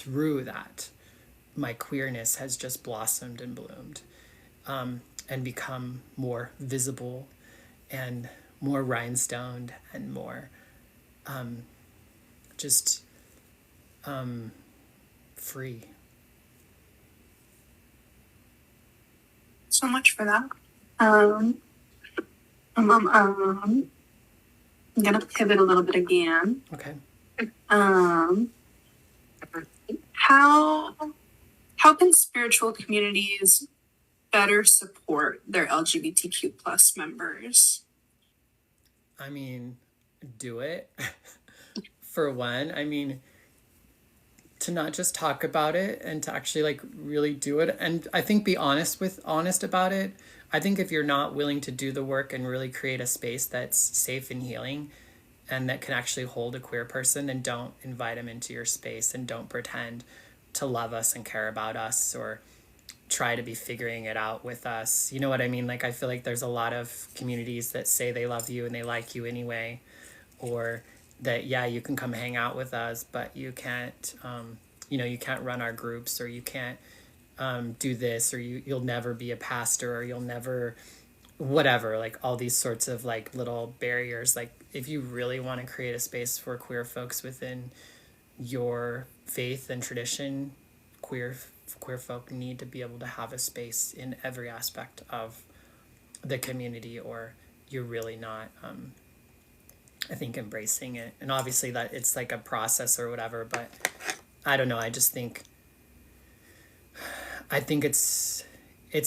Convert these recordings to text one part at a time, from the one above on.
through that, my queerness has just blossomed and bloomed, and become more visible and more rhinestoned and more just free. So much for that. I'm gonna pivot a little bit again. Okay. How can spiritual communities better support their LGBTQ plus members? I mean, do it. For one, I mean, to not just talk about it and to actually like really do it, and I think be honest about it. I think if you're not willing to do the work and really create a space that's safe and healing and that can actually hold a queer person, then don't invite them into your space and don't pretend to love us and care about us or try to be figuring it out with us. You know what I mean? Like, I feel like there's a lot of communities that say they love you and they like you anyway, or that, yeah, you can come hang out with us, but you can't, you can't run our groups, or you can't do this, or you'll never be a pastor, or you'll never, whatever, like all these sorts of like little barriers. Like, if you really want to create a space for queer folks within your faith and tradition, queer folk need to be able to have a space in every aspect of the community, or you're really not I think embracing it. And obviously that it's like a process or whatever, but I don't know, I think it's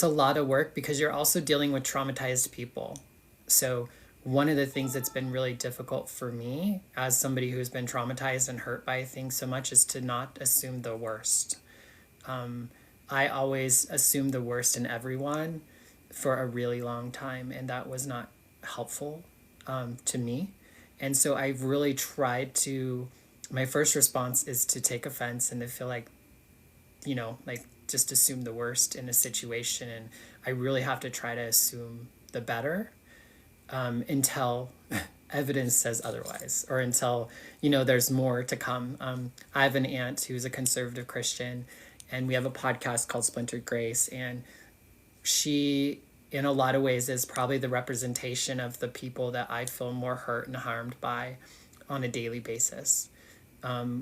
a lot of work because you're also dealing with traumatized people. So one of the things that's been really difficult for me as somebody who's been traumatized and hurt by things so much is to not assume the worst. I always assumed the worst in everyone for a really long time, and that was not helpful to me. And so I've really tried to, my first response is to take offense and to feel like, like just assume the worst in a situation. And I really have to try to assume the better until evidence says otherwise, or until, there's more to come. I have an aunt who's a conservative Christian, and we have a podcast called Splintered Grace, and she, in a lot of ways, is probably the representation of the people that I feel more hurt and harmed by on a daily basis.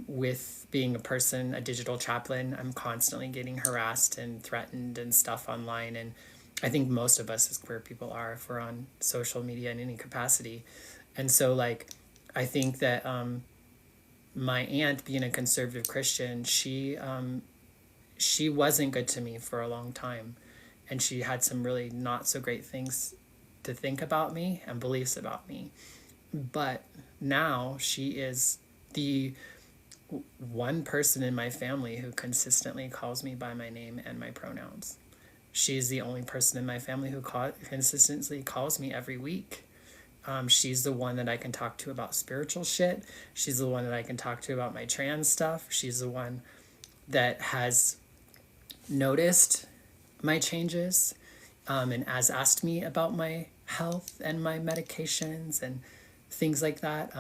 With being a digital chaplain, I'm constantly getting harassed and threatened and stuff online. And I think most of us as queer people are, if we're on social media in any capacity. And so, like, I think that my aunt, being a conservative Christian, she wasn't good to me for a long time. And she had some really not so great things to think about me and beliefs about me. But now she is the one person in my family who consistently calls me by my name and my pronouns. She's the only person in my family who consistently calls me every week. She's the one that I can talk to about spiritual shit. She's the one that I can talk to about my trans stuff. She's the one that has noticed my changes and has asked me about my health and my medications and things like that.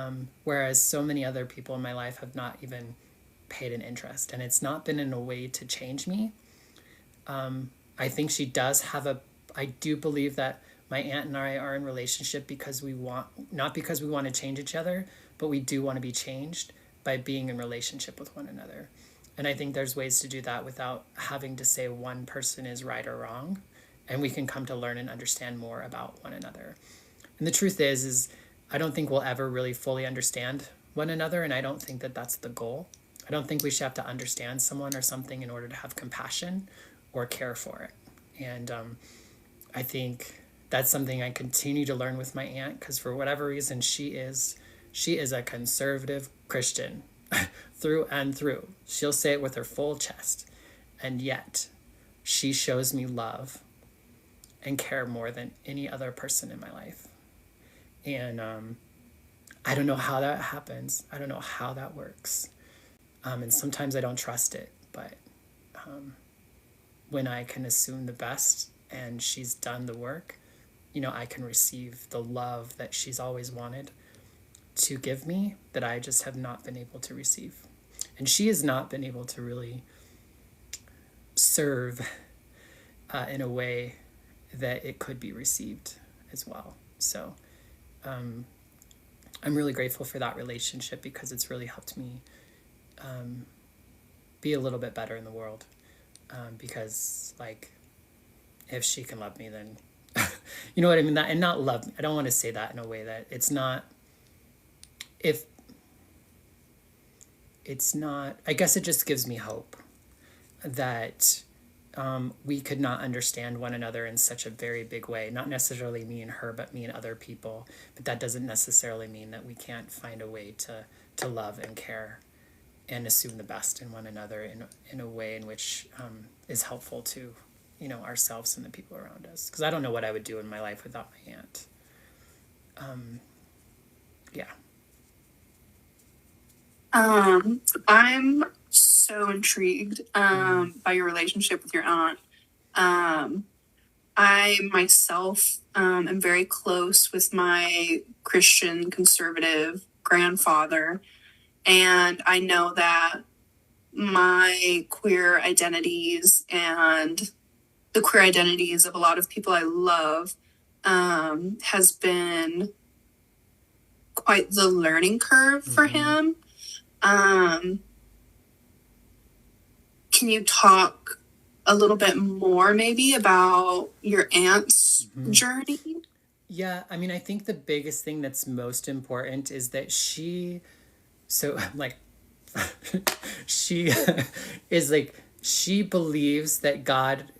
Whereas so many other people in my life have not even paid an interest. And it's not been in a way to change me. I think she does I do believe that my aunt and I are in relationship because not because we want to change each other, but we do want to be changed by being in relationship with one another. And I think there's ways to do that without having to say one person is right or wrong. And we can come to learn and understand more about one another. And the truth is I don't think we'll ever really fully understand one another. And I don't think that that's the goal. I don't think we should have to understand someone or something in order to have compassion or care for it. And I think that's something I continue to learn with my aunt, because for whatever reason, she is a conservative Christian through and through. She'll say it with her full chest. And yet she shows me love and care more than any other person in my life. And I don't know how that happens. I don't know how that works. And sometimes I don't trust it. But when I can assume the best and she's done the work, I can receive the love that she's always wanted to give me, that I just have not been able to receive. And she has not been able to really serve in a way that it could be received as well. So I'm really grateful for that relationship because it's really helped me be a little bit better in the world. Because like, if she can love me, then you know what I mean? That, and not love, I don't want to say that in a way that it's not, if it's not, I guess it just gives me hope that we could not understand one another in such a very big way. Not necessarily me and her, but me and other people. But that doesn't necessarily mean that we can't find a way to love and care and assume the best in one another in a way in which is helpful to, you know, ourselves and the people around us. Because I don't know what I would do in my life without my aunt. Yeah. I'm so intrigued by your relationship with your aunt. I myself am very close with my Christian conservative grandfather, and I know that my queer identities and the queer identities of a lot of people I love has been quite the learning curve for him. Can you talk a little bit more maybe about your aunt's journey? Yeah, I mean, I think the biggest thing that's most important is that so like, she is like, she believes that God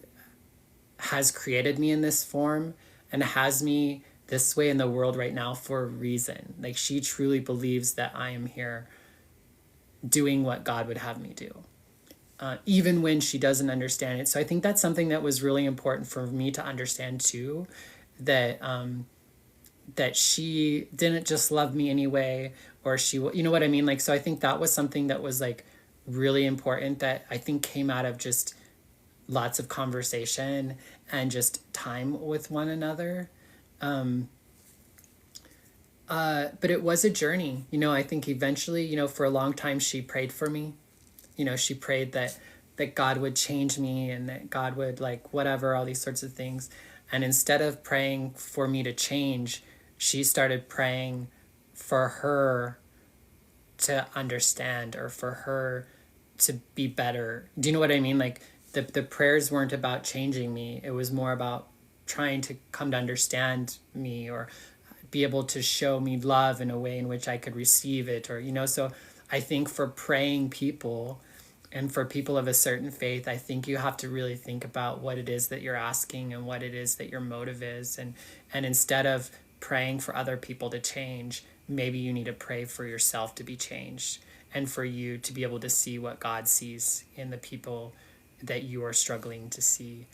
has created me in this form and has me this way in the world right now for a reason. Like, she truly believes that I am here doing what God would have me do. Even when she doesn't understand it. So I think that's something that was really important for me to understand too, that that she didn't just love me anyway, or she, you know what I mean? Like, so I think that was something that was like really important that I think came out of just lots of conversation and just time with one another. But it was a journey, you know. I think eventually, you know, for a long time she prayed for me. You know, she prayed that God would change me and that God would, like, whatever, all these sorts of things. And instead of praying for me to change, she started praying for her to understand, or for her to be better. Do you know what I mean? Like, the prayers weren't about changing me. It was more about trying to come to understand me, or be able to show me love in a way in which I could receive it, or, you know. So I think for praying people and for people of a certain faith, I think you have to really think about what it is that you're asking and what it is that your motive is. And instead of praying for other people to change, maybe you need to pray for yourself to be changed, and for you to be able to see what God sees in the people that you are struggling to see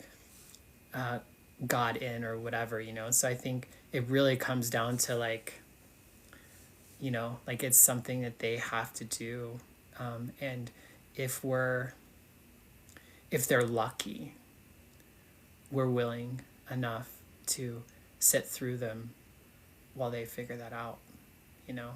God in, or whatever, you know. So I think it really comes down to, like, you know, like, it's something that they have to do. And if they're lucky, we're willing enough to sit through them while they figure that out, you know.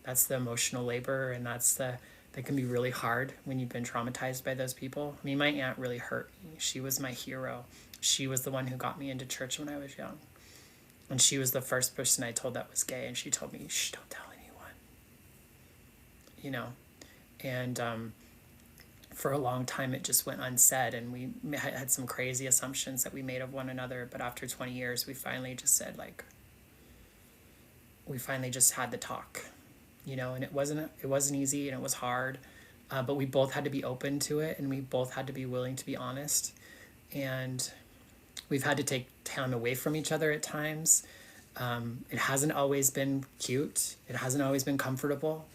That's the emotional labor, and that can be really hard when you've been traumatized by those people. I mean, my aunt really hurt me. She was my hero. She was the one who got me into church when I was young. And she was the first person I told that was gay, and she told me, shh, don't tell anyone. You know? And for a long time, it just went unsaid, and we had some crazy assumptions that we made of one another. But after 20 years, we finally just said, like, we finally just had the talk, you know. And it wasn't easy, and it was hard, but we both had to be open to it, and we both had to be willing to be honest. And we've had to take time away from each other at times. It hasn't always been cute. It hasn't always been comfortable.